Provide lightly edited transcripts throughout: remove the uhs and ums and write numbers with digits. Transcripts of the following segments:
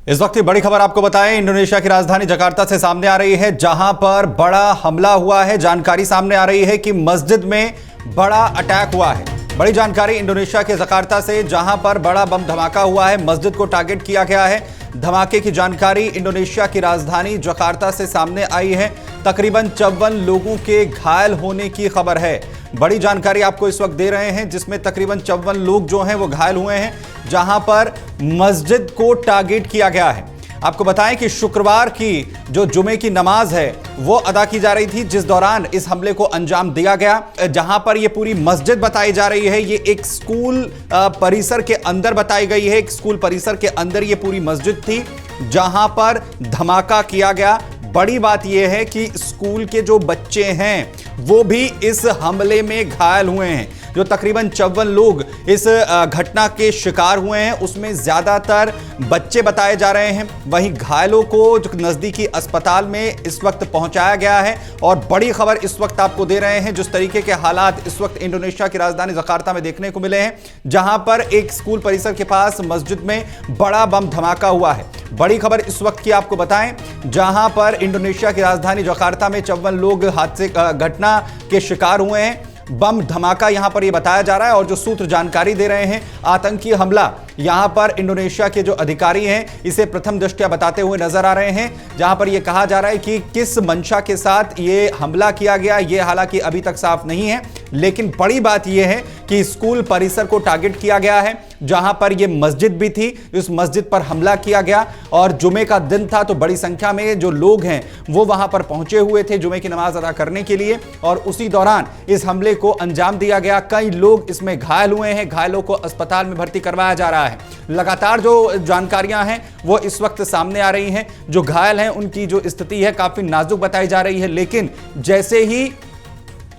इस वक्त की बड़ी खबर आपको बताएं, इंडोनेशिया की राजधानी जकार्ता से सामने आ रही है, जहां पर बड़ा हमला हुआ है। जानकारी सामने आ रही है कि मस्जिद में बड़ा अटैक हुआ है। बड़ी जानकारी इंडोनेशिया के जकार्ता से, जहां पर बड़ा बम धमाका हुआ है, मस्जिद को टारगेट किया गया है। धमाके की जानकारी इंडोनेशिया की राजधानी जकार्ता से सामने आई है। तकरीबन 54 लोगों के घायल होने की खबर है। बड़ी जानकारी आपको इस वक्त दे रहे हैं, जिसमें तकरीबन 54 लोग जो हैं वो घायल हुए हैं, जहां पर मस्जिद को टारगेट किया गया है। आपको बताएं कि शुक्रवार की जो जुमे की नमाज है वो अदा की जा रही थी, जिस दौरान इस हमले को अंजाम दिया गया। जहां पर ये पूरी मस्जिद बताई जा रही है, ये एक स्कूल परिसर के अंदर बताई गई है। एक स्कूल परिसर के अंदर ये पूरी मस्जिद थी, जहां पर धमाका किया गया। बड़ी बात यह है कि स्कूल के जो बच्चे हैं वो भी इस हमले में घायल हुए हैं। जो तकरीबन 54 लोग इस घटना के शिकार हुए हैं, उसमें ज्यादातर बच्चे बताए जा रहे हैं। वहीं घायलों को जो नजदीकी अस्पताल में इस वक्त पहुंचाया गया है। और बड़ी खबर इस वक्त आपको दे रहे हैं, जिस तरीके के हालात इस वक्त इंडोनेशिया की राजधानी जकार्ता में देखने को मिले हैं, जहां पर एक स्कूल परिसर के पास मस्जिद में बड़ा बम धमाका हुआ है। बड़ी खबर इस वक्त की आपको बताएं, जहां पर इंडोनेशिया की राजधानी जकार्ता में 54 लोग हादसे घटना के शिकार हुए हैं। बम धमाका यहां पर यह बताया जा रहा है, और जो सूत्र जानकारी दे रहे हैं, आतंकी हमला यहां पर इंडोनेशिया के जो अधिकारी हैं इसे प्रथम दृष्टया बताते हुए नजर आ रहे हैं। जहां पर यह कहा जा रहा है कि किस मंशा के साथ यह हमला किया गया, यह हालांकि अभी तक साफ नहीं है। लेकिन बड़ी बात यह है कि स्कूल परिसर को टारगेट किया गया है, जहां पर यह मस्जिद भी थी। इस मस्जिद पर हमला किया गया, और जुमे का दिन था, तो बड़ी संख्या में जो लोग हैं वो वहां पर पहुंचे हुए थे जुमे की नमाज अदा करने के लिए, और उसी दौरान इस हमले को अंजाम दिया गया। कई लोग इसमें घायल हुए हैं, घायलों को अस्पताल में भर्ती करवाया जा रहा है। लगातार जो जानकारियां हैं वो इस वक्त सामने आ रही हैं। जो घायल हैं उनकी जो स्थिति है काफी नाजुक बताई जा रही है, लेकिन जैसे ही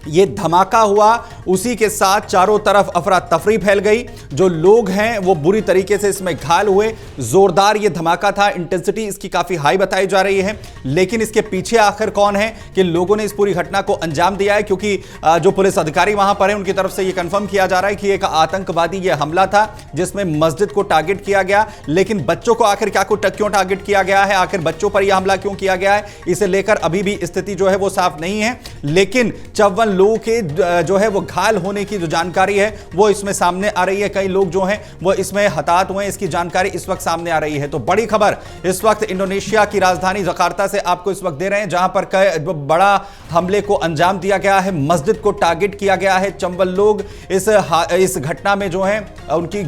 ये धमाका हुआ उसी के साथ चारों तरफ अफरा तफरी फैल गई। जो लोग हैं वो बुरी तरीके से इसमें घायल हुए। जोरदार ये धमाका था, इंटेंसिटी इसकी काफी हाई बताई जा रही है। लेकिन इसके पीछे आखिर कौन है कि लोगों ने इस पूरी घटना को अंजाम दिया है, क्योंकि जो पुलिस अधिकारी वहां पर हैं उनकी तरफ से ये कंफर्म किया जा रहा है कि एक आतंकवादी ये हमला था, जिसमें मस्जिद को टारगेट किया गया। लेकिन बच्चों को आखिर क्यों टारगेट किया गया है, आखिर बच्चों पर यह हमला क्यों किया गया है, इसे लेकर अभी भी स्थिति जो है वो साफ नहीं है। लेकिन 54 लोगों के जो है वो घायल होने की जो जानकारी है वो इसमें सामने आ रही है। कई लोग जो हैं वो इसमें हताहत हुए हैं, इसकी जानकारी इस वक्त सामने आ रही है। तो बड़ी खबर इस वक्त इंडोनेशिया की राजधानी जकार्ता से आपको इस वक्त दे रहे हैं, जहां पर बड़ा हमले को अंजाम दिया गया है, मस्जिद को टारगेट किया गया है। 54 लोग इस घटना में जो है उनकी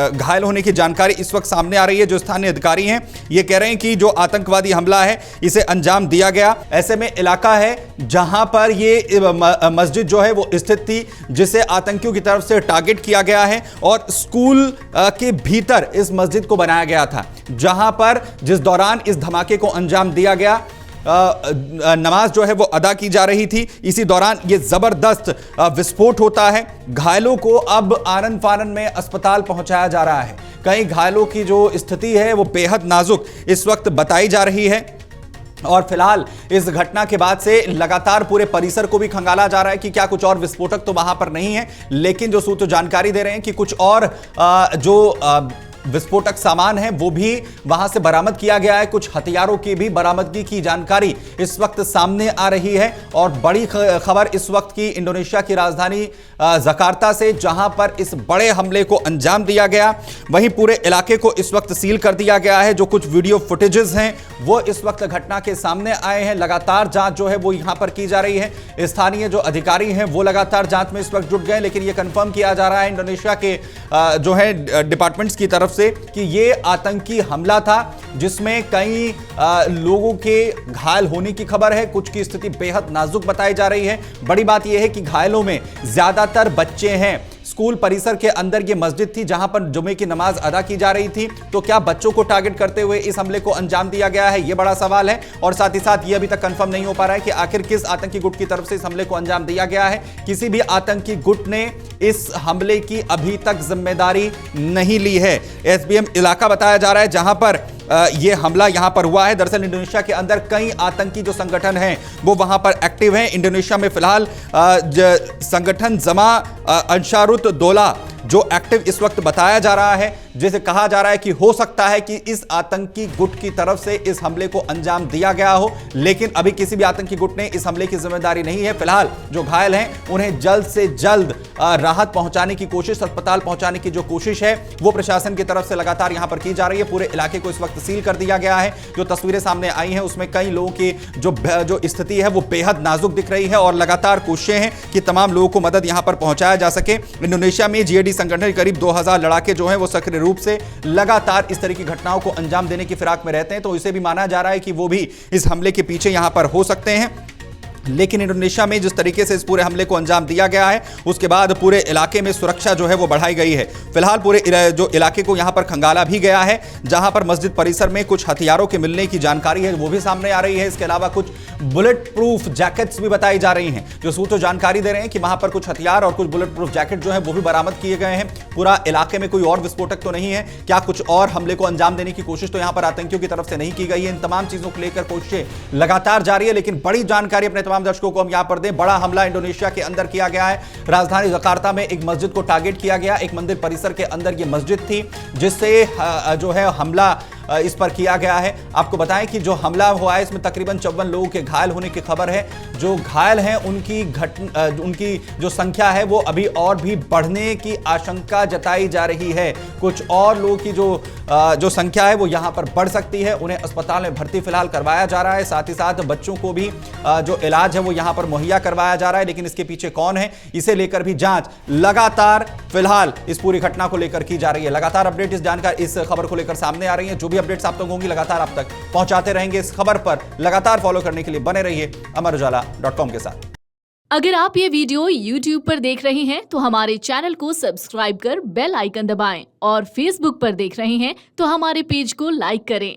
घायल होने की जानकारी इस वक्त सामने आ रही है। जो स्थानीय अधिकारी हैं ये कह रहे हैं कि जो आतंकवादी हमला है इसे अंजाम दिया गया। ऐसे में इलाका है जहां पर ये मस्जिद जो है वो स्थित थी, जिसे आतंकियों की तरफ से टारगेट किया गया है, और स्कूल के भीतर इस मस्जिद को बनाया गया था, जहां पर जिस दौरान इस धमाके को अंजाम दिया गया, नमाज जो है वो अदा की जा रही थी। इसी दौरान ये जबरदस्त विस्फोट होता है। घायलों को अब आनन फानन में अस्पताल पहुंचाया जा रहा है। कई घायलों की जो स्थिति है वो बेहद नाजुक इस वक्त बताई जा रही है। और फिलहाल इस घटना के बाद से लगातार पूरे परिसर को भी खंगाला जा रहा है कि क्या कुछ और विस्फोटक तो वहां पर नहीं है। लेकिन जो सूत्र जानकारी दे रहे हैं कि कुछ और जो विस्फोटक सामान है वो भी वहां से बरामद किया गया है। कुछ हथियारों की भी बरामदगी की जानकारी इस वक्त सामने आ रही है। और बड़ी खबर इस वक्त की इंडोनेशिया की राजधानी जकार्ता से, जहां पर इस बड़े हमले को अंजाम दिया गया। वहीं पूरे इलाके को इस वक्त सील कर दिया गया है। जो कुछ वीडियो फुटेजेस हैं वो इस वक्त घटना के सामने आए हैं। लगातार जांच जो है वो यहां पर की जा रही है। स्थानीय जो अधिकारी हैं वो लगातार जांच में इस वक्त जुट गए। लेकिन यह कंफर्म किया जा रहा है इंडोनेशिया के जो है डिपार्टमेंट्स की तरफ से कि ये आतंकी हमला था, जिसमें कई लोगों के घायल होने की खबर है। कुछ की स्थिति बेहद नाजुक बताई जा रही है। बड़ी बात यह है कि घायलों में ज्यादातर बच्चे हैं। स्कूल परिसर के अंदर ये मस्जिद थी जहां पर जुमे की नमाज अदा की जा रही थी। तो क्या बच्चों को टारगेट करते हुए इस हमले को अंजाम दिया गया है, ये बड़ा सवाल है। और साथ ही साथ ये अभी तक कंफर्म नहीं हो पा रहा है कि आखिर किस आतंकी गुट की तरफ से इस हमले को अंजाम दिया गया है। किसी भी आतंकी गुट ने इस हमले की अभी तक जिम्मेदारी नहीं ली है। एसबीएम इलाका बताया जा रहा है जहां पर यह हमला यहां पर हुआ है। दरअसल इंडोनेशिया के अंदर कई आतंकी जो संगठन हैं वो वहां पर एक्टिव हैं। इंडोनेशिया में फिलहाल संगठन जमा अंसारुत दौला जो एक्टिव इस वक्त बताया जा रहा है, जिसे कहा जा रहा है कि हो सकता है कि इस आतंकी गुट की तरफ से इस हमले को अंजाम दिया गया हो, लेकिन अभी किसी भी आतंकी गुट ने इस हमले की जिम्मेदारी नहीं है। फिलहाल जो घायल हैं उन्हें जल्द से जल्द राहत पहुंचाने की कोशिश, अस्पताल पहुंचाने की जो कोशिश है वो प्रशासन की तरफ से लगातार यहां पर की जा रही है। पूरे इलाके को इस वक्त सील कर दिया गया है। जो तस्वीरें सामने आई हैं उसमें कई लोगों की जो स्थिति है वो बेहद नाजुक दिख रही है और लगातार कोशिशें हैं कि तमाम लोगों को मदद यहां पर पहुंचाया जा सके। इंडोनेशिया में जीएडी संगठन करीब 2000 लड़ाके जो हैं वो सक्रिय रूप से लगातार इस तरह की घटनाओं को अंजाम देने की फिराक में रहते हैं, तो इसे भी माना जा रहा है कि वो भी इस हमले के पीछे यहां पर हो सकते हैं। लेकिन इंडोनेशिया में जिस तरीके से इस पूरे हमले को अंजाम दिया गया है उसके बाद पूरे इलाके में सुरक्षा जो है वो बढ़ाई गई है। फिलहाल पूरे जो इलाके को यहां पर खंगाला भी गया है, जहां पर मस्जिद परिसर में कुछ हथियारों के मिलने की जानकारी है वो भी सामने आ रही है। इसके अलावा कुछ बुलेट प्रूफ जैकेट्स भी बताई जा रही हैं। जो सूत्र जानकारी दे रहे हैं कि वहां पर कुछ हथियार और कुछ बुलेट प्रूफ जैकेट जो है वो भी बरामद किए गए हैं। पूरा इलाके में कोई और विस्फोटक तो नहीं है, क्या कुछ और हमले को अंजाम देने की कोशिश तो यहां पर आतंकियों की तरफ से नहीं की गई है। इन तमाम चीजों को लेकर कोशिशें लगातार जारी है, लेकिन बड़ी जानकारी अपने तमाम दर्शकों को हम यहां पर दें। बड़ा हमला इंडोनेशिया के अंदर किया गया है। राजधानी जकार्ता में एक मस्जिद को टारगेट किया गया। एक मंदिर परिसर के अंदर यह मस्जिद थी जिससे जो है हमला इस पर किया गया है। आपको बताएं कि जो हमला हुआ है इसमें तकरीबन 54 लोगों के घायल होने की खबर है। जो घायल हैं उनकी जो संख्या है वो अभी और भी बढ़ने की आशंका जताई जा रही है। कुछ और लोगों की जो संख्या है वो यहां पर बढ़ सकती है। उन्हें अस्पताल में भर्ती फिलहाल करवाया जा रहा है। साथ ही साथ बच्चों को भी जो इलाज है वो यहां पर मुहैया करवाया जा रहा है। लेकिन इसके पीछे कौन है इसे लेकर भी जांच लगातार फिलहाल इस पूरी घटना को लेकर की जा रही है। लगातार अपडेट इस खबर को लेकर सामने आ रही है। जो भी अपडेट्स आप तक होंगी लगातार आप तक पहुंचाते रहेंगे। इस खबर पर लगातार फॉलो करने के लिए बने रहिए अमरुजाला.com के साथ। अगर आप ये वीडियो YouTube पर देख रहे हैं तो हमारे चैनल को सब्सक्राइब कर बेल आइकन दबाएं और Facebook पर देख रहे हैं तो हमारे पेज को लाइक करें।